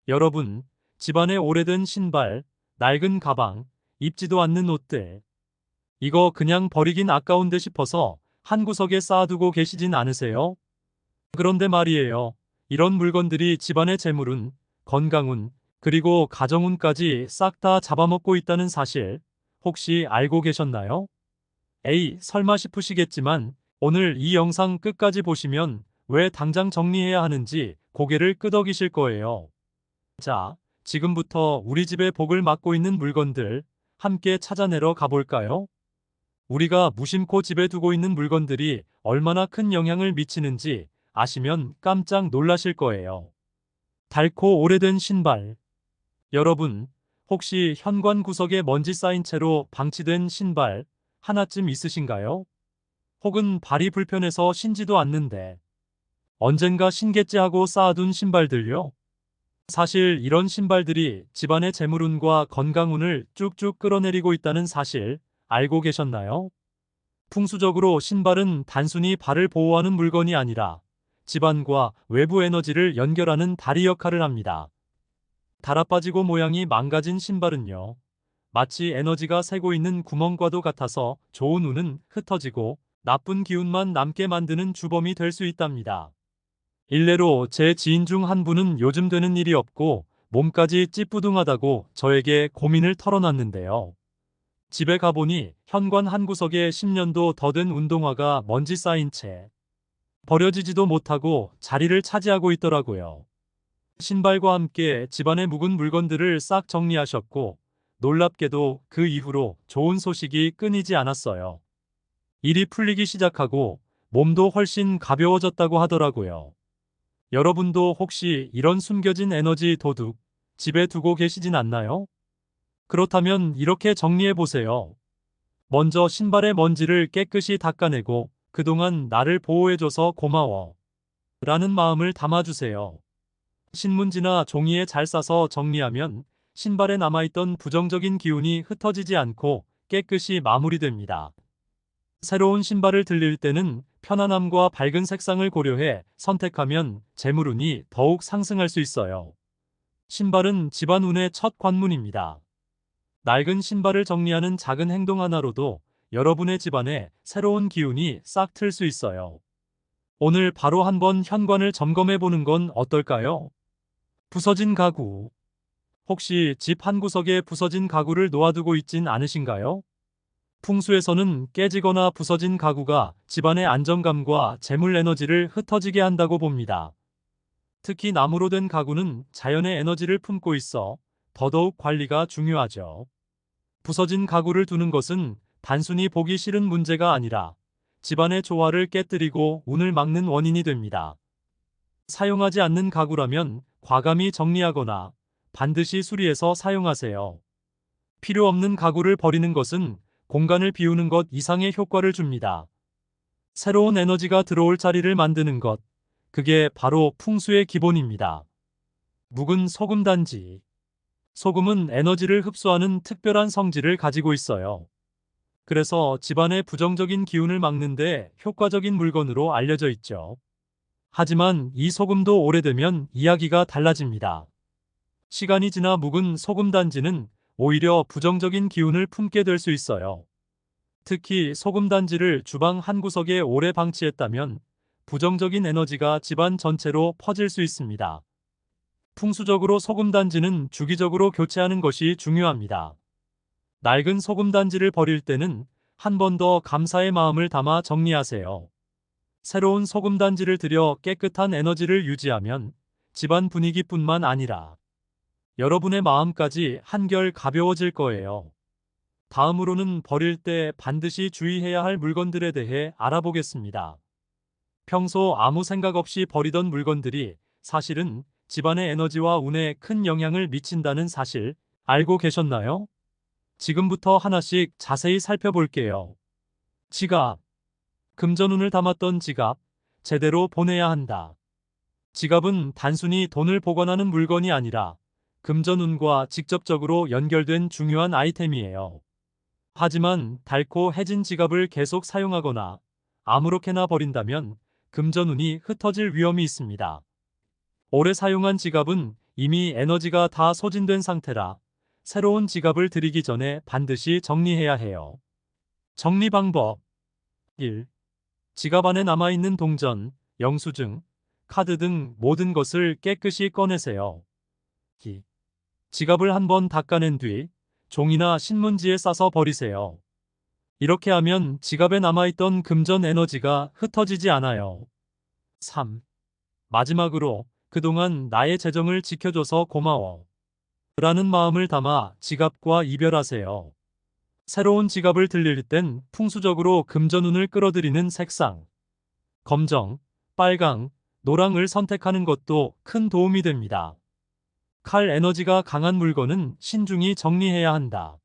여러분, 집안에 오래된 신발, 낡은 가방, 입지도 않는 옷들. 이거 그냥 버리긴 아까운데 싶어서 한 구석에 쌓아두고 계시진 않으세요? 그런데 말이에요. 이런 물건들이 집안의 재물운, 건강운, 그리고 가정운까지 싹 다 잡아먹고 있다는 사실 혹시 알고 계셨나요? 에이, 설마 싶으시겠지만 오늘 이 영상 끝까지 보시면 왜 당장 정리해야 하는지 고개를 끄덕이실 거예요. 자, 지금부터 우리 집의 복을 맡고 있는 물건들 함께 찾아내러 가볼까요? 우리가 무심코 집에 두고 있는 물건들이 얼마나 큰 영향을 미치는지 아시면 깜짝 놀라실 거예요. 닳고 오래된 신발. 여러분, 혹시 현관 구석에 먼지 쌓인 채로 방치된 신발 하나쯤 있으신가요? 혹은 발이 불편해서 신지도 않는데 언젠가 신겠지 하고 쌓아둔 신발들요? 사실 이런 신발들이 집안의 재물운과 건강운을 쭉쭉 끌어내리고 있다는 사실 알고 계셨나요? 풍수적으로 신발은 단순히 발을 보호하는 물건이 아니라 집안과 외부 에너지를 연결하는 다리 역할을 합니다. 달아빠지고 모양이 망가진 신발은요, 마치 에너지가 새고 있는 구멍과도 같아서 좋은 운은 흩어지고 나쁜 기운만 남게 만드는 주범이 될 수 있답니다. 일례로 제 지인 중 한 분은 요즘 되는 일이 없고 몸까지 찌뿌둥하다고 저에게 고민을 털어놨는데요. 집에 가보니 현관 한 구석에 10년도 더 된 운동화가 먼지 쌓인 채 버려지지도 못하고 자리를 차지하고 있더라고요. 신발과 함께 집안의 묵은 물건들을 싹 정리하셨고 놀랍게도 그 이후로 좋은 소식이 끊이지 않았어요. 일이 풀리기 시작하고 몸도 훨씬 가벼워졌다고 하더라고요. 여러분도 혹시 이런 숨겨진 에너지 도둑 집에 두고 계시진 않나요? 그렇다면 이렇게 정리해 보세요. 먼저 신발의 먼지를 깨끗이 닦아내고 그동안 나를 보호해줘서 고마워 라는 마음을 담아주세요. 신문지나 종이에 잘 싸서 정리하면 신발에 남아있던 부정적인 기운이 흩어지지 않고 깨끗이 마무리됩니다. 새로운 신발을 들릴 때는 편안함과 밝은 색상을 고려해 선택하면 재물운이 더욱 상승할 수 있어요. 신발은 집안 운의 첫 관문입니다. 낡은 신발을 정리하는 작은 행동 하나로도 여러분의 집안에 새로운 기운이 싹 틀 수 있어요. 오늘 바로 한번 현관을 점검해 보는 건 어떨까요? 부서진 가구. 혹시 집 한 구석에 부서진 가구를 놓아두고 있진 않으신가요? 풍수에서는 깨지거나 부서진 가구가 집안의 안정감과 재물 에너지를 흩어지게 한다고 봅니다. 특히 나무로 된 가구는 자연의 에너지를 품고 있어 더더욱 관리가 중요하죠. 부서진 가구를 두는 것은 단순히 보기 싫은 문제가 아니라 집안의 조화를 깨뜨리고 운을 막는 원인이 됩니다. 사용하지 않는 가구라면 과감히 정리하거나 반드시 수리해서 사용하세요. 필요 없는 가구를 버리는 것은 공간을 비우는 것 이상의 효과를 줍니다. 새로운 에너지가 들어올 자리를 만드는 것, 그게 바로 풍수의 기본입니다. 묵은 소금 단지. 소금은 에너지를 흡수하는 특별한 성질을 가지고 있어요. 그래서 집안의 부정적인 기운을 막는 데 효과적인 물건으로 알려져 있죠. 하지만 이 소금도 오래되면 이야기가 달라집니다. 시간이 지나 묵은 소금 단지는 오히려 부정적인 기운을 품게 될 수 있어요. 특히 소금 단지를 주방 한 구석에 오래 방치했다면 부정적인 에너지가 집안 전체로 퍼질 수 있습니다. 풍수적으로 소금 단지는 주기적으로 교체하는 것이 중요합니다. 낡은 소금 단지를 버릴 때는 한 번 더 감사의 마음을 담아 정리하세요. 새로운 소금 단지를 들여 깨끗한 에너지를 유지하면 집안 분위기뿐만 아니라 여러분의 마음까지 한결 가벼워질 거예요. 다음으로는 버릴 때 반드시 주의해야 할 물건들에 대해 알아보겠습니다. 평소 아무 생각 없이 버리던 물건들이 사실은 집안의 에너지와 운에 큰 영향을 미친다는 사실 알고 계셨나요? 지금부터 하나씩 자세히 살펴볼게요. 지갑. 금전운을 담았던 지갑, 제대로 보내야 한다. 지갑은 단순히 돈을 보관하는 물건이 아니라 금전운과 직접적으로 연결된 중요한 아이템이에요. 하지만 닳고 해진 지갑을 계속 사용하거나 아무렇게나 버린다면 금전운이 흩어질 위험이 있습니다. 오래 사용한 지갑은 이미 에너지가 다 소진된 상태라 새로운 지갑을 들이기 전에 반드시 정리해야 해요. 정리 방법 1. 지갑 안에 남아있는 동전, 영수증, 카드 등 모든 것을 깨끗이 꺼내세요. 2. 지갑을 한번 닦아낸 뒤 종이나 신문지에 싸서 버리세요. 이렇게 하면 지갑에 남아있던 금전 에너지가 흩어지지 않아요. 3. 마지막으로 그동안 나의 재정을 지켜줘서 고마워 라는 마음을 담아 지갑과 이별하세요. 새로운 지갑을 들릴 땐 풍수적으로 금전운을 끌어들이는 색상, 검정, 빨강, 노랑을 선택하는 것도 큰 도움이 됩니다. 칼 에너지가 강한 물건은 신중히 정리해야 한다.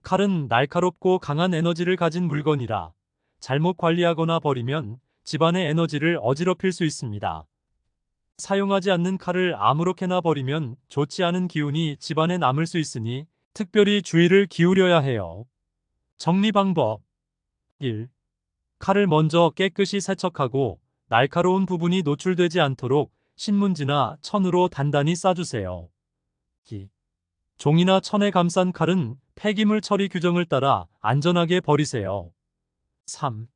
칼은 날카롭고 강한 에너지를 가진 물건이라 잘못 관리하거나 버리면 집안의 에너지를 어지럽힐 수 있습니다. 사용하지 않는 칼을 아무렇게나 버리면 좋지 않은 기운이 집안에 남을 수 있으니 특별히 주의를 기울여야 해요. 정리 방법 1. 칼을 먼저 깨끗이 세척하고 날카로운 부분이 노출되지 않도록 신문지나 천으로 단단히 싸주세요. 2. 종이나 천에 감싼 칼은 폐기물 처리 규정을 따라 안전하게 버리세요. 3.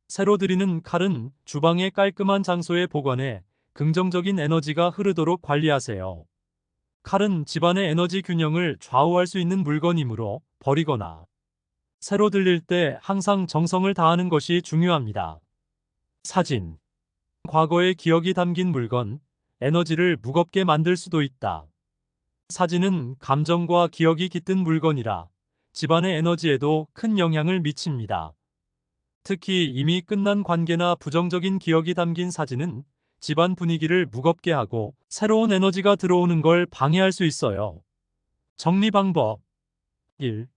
새로 들이는 칼은 주방의 깔끔한 장소에 보관해 긍정적인 에너지가 흐르도록 관리하세요. 칼은 집안의 에너지 균형을 좌우할 수 있는 물건이므로 버리거나 새로 들릴 때 항상 정성을 다하는 것이 중요합니다. 사진. 과거의 기억이 담긴 물건, 에너지를 무겁게 만들 수도 있다. 사진은 감정과 기억이 깃든 물건이라 집안의 에너지에도 큰 영향을 미칩니다. 특히 이미 끝난 관계나 부정적인 기억이 담긴 사진은 집안 분위기를 무겁게 하고 새로운 에너지가 들어오는 걸 방해할 수 있어요. 정리 방법 1.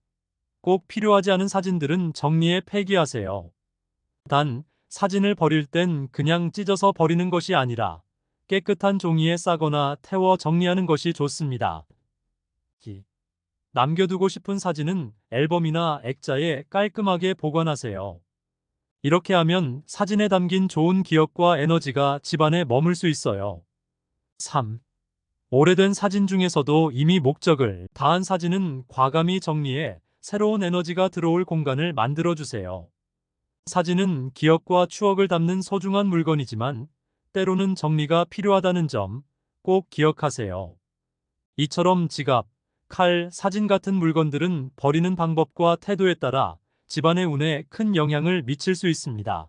꼭 필요하지 않은 사진들은 정리해 폐기하세요. 단, 사진을 버릴 땐 그냥 찢어서 버리는 것이 아니라 깨끗한 종이에 싸거나 태워 정리하는 것이 좋습니다. 2. 남겨두고 싶은 사진은 앨범이나 액자에 깔끔하게 보관하세요. 이렇게 하면 사진에 담긴 좋은 기억과 에너지가 집안에 머물 수 있어요. 3. 오래된 사진 중에서도 이미 목적을 다한 사진은 과감히 정리해 새로운 에너지가 들어올 공간을 만들어주세요. 사진은 기억과 추억을 담는 소중한 물건이지만 때로는 정리가 필요하다는 점 꼭 기억하세요. 이처럼 지갑, 칼, 사진 같은 물건들은 버리는 방법과 태도에 따라 집안의 운에 큰 영향을 미칠 수 있습니다.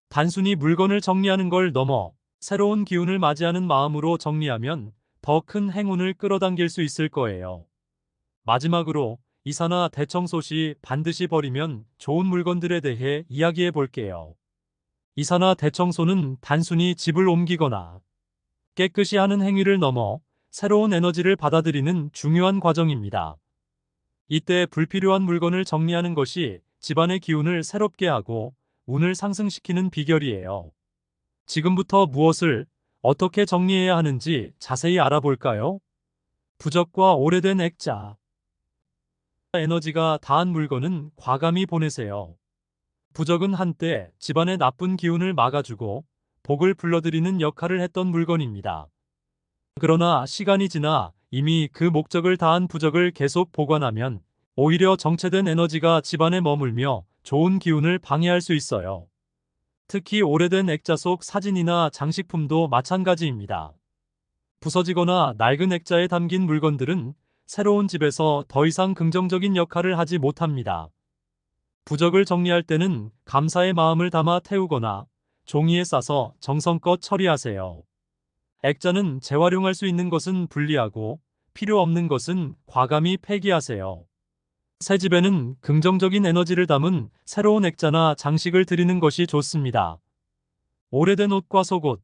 단순히 물건을 정리하는 걸 넘어 새로운 기운을 맞이하는 마음으로 정리하면 더 큰 행운을 끌어당길 수 있을 거예요. 마지막으로 이사나 대청소 시 반드시 버리면 좋은 물건들에 대해 이야기해 볼게요. 이사나 대청소는 단순히 집을 옮기거나 깨끗이 하는 행위를 넘어 새로운 에너지를 받아들이는 중요한 과정입니다. 이때 불필요한 물건을 정리하는 것이 집안의 기운을 새롭게 하고 운을 상승시키는 비결이에요. 지금부터 무엇을 어떻게 정리해야 하는지 자세히 알아볼까요? 부적과 오래된 액자. 에너지가 다한 물건은 과감히 보내세요. 부적은 한때 집안의 나쁜 기운을 막아주고 복을 불러들이는 역할을 했던 물건입니다. 그러나 시간이 지나 이미 그 목적을 다한 부적을 계속 보관하면 오히려 정체된 에너지가 집안에 머물며 좋은 기운을 방해할 수 있어요. 특히 오래된 액자 속 사진이나 장식품도 마찬가지입니다. 부서지거나 낡은 액자에 담긴 물건들은 새로운 집에서 더 이상 긍정적인 역할을 하지 못합니다. 부적을 정리할 때는 감사의 마음을 담아 태우거나 종이에 싸서 정성껏 처리하세요. 액자는 재활용할 수 있는 것은 분리하고 필요 없는 것은 과감히 폐기하세요. 새 집에는 긍정적인 에너지를 담은 새로운 액자나 장식을 드리는 것이 좋습니다. 오래된 옷과 속옷,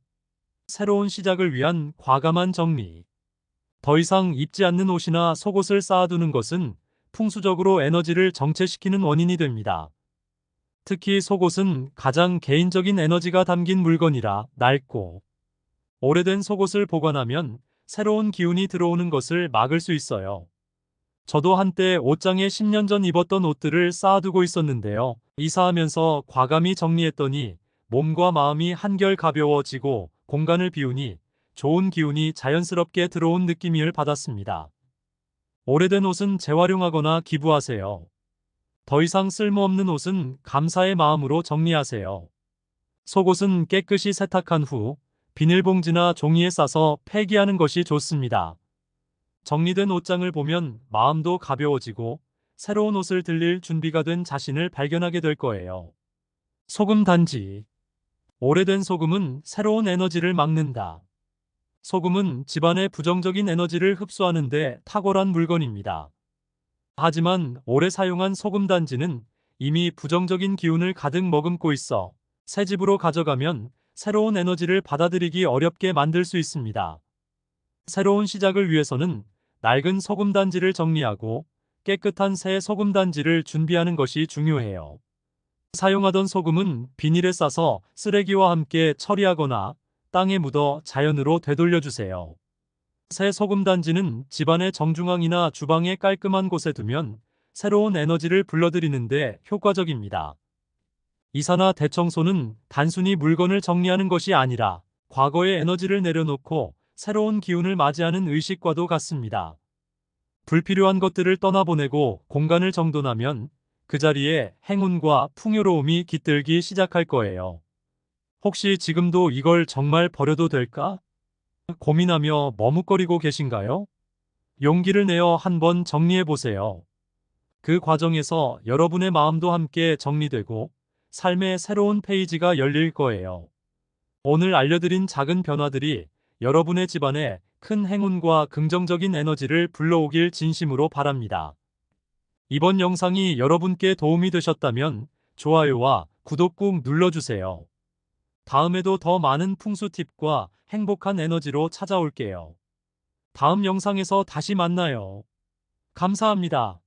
새로운 시작을 위한 과감한 정리. 더 이상 입지 않는 옷이나 속옷을 쌓아두는 것은 풍수적으로 에너지를 정체시키는 원인이 됩니다. 특히 속옷은 가장 개인적인 에너지가 담긴 물건이라 낡고 오래된 속옷을 보관하면 새로운 기운이 들어오는 것을 막을 수 있어요. 저도 한때 옷장에 10년 전 입었던 옷들을 쌓아두고 있었는데요. 이사하면서 과감히 정리했더니 몸과 마음이 한결 가벼워지고 공간을 비우니 좋은 기운이 자연스럽게 들어온 느낌을 받았습니다. 오래된 옷은 재활용하거나 기부하세요. 더 이상 쓸모없는 옷은 감사의 마음으로 정리하세요. 속옷은 깨끗이 세탁한 후 비닐봉지나 종이에 싸서 폐기하는 것이 좋습니다. 정리된 옷장을 보면 마음도 가벼워지고 새로운 옷을 들릴 준비가 된 자신을 발견하게 될 거예요. 소금 단지. 오래된 소금은 새로운 에너지를 막는다. 소금은 집안의 부정적인 에너지를 흡수하는데 탁월한 물건입니다. 하지만 오래 사용한 소금 단지는 이미 부정적인 기운을 가득 머금고 있어 새 집으로 가져가면 새로운 에너지를 받아들이기 어렵게 만들 수 있습니다. 새로운 시작을 위해서는 낡은 소금 단지를 정리하고 깨끗한 새 소금 단지를 준비하는 것이 중요해요. 사용하던 소금은 비닐에 싸서 쓰레기와 함께 처리하거나 땅에 묻어 자연으로 되돌려주세요. 새 소금 단지는 집안의 정중앙이나 주방의 깔끔한 곳에 두면 새로운 에너지를 불러들이는데 효과적입니다. 이사나 대청소는 단순히 물건을 정리하는 것이 아니라 과거의 에너지를 내려놓고 새로운 기운을 맞이하는 의식과도 같습니다. 불필요한 것들을 떠나보내고 공간을 정돈하면 그 자리에 행운과 풍요로움이 깃들기 시작할 거예요. 혹시 지금도 이걸 정말 버려도 될까? 고민하며 머뭇거리고 계신가요? 용기를 내어 한번 정리해 보세요. 그 과정에서 여러분의 마음도 함께 정리되고 삶의 새로운 페이지가 열릴 거예요. 오늘 알려드린 작은 변화들이 여러분의 집안에 큰 행운과 긍정적인 에너지를 불러오길 진심으로 바랍니다. 이번 영상이 여러분께 도움이 되셨다면 좋아요와 구독 꾹 눌러주세요. 다음에도 더 많은 풍수 팁과 행복한 에너지로 찾아올게요. 다음 영상에서 다시 만나요. 감사합니다.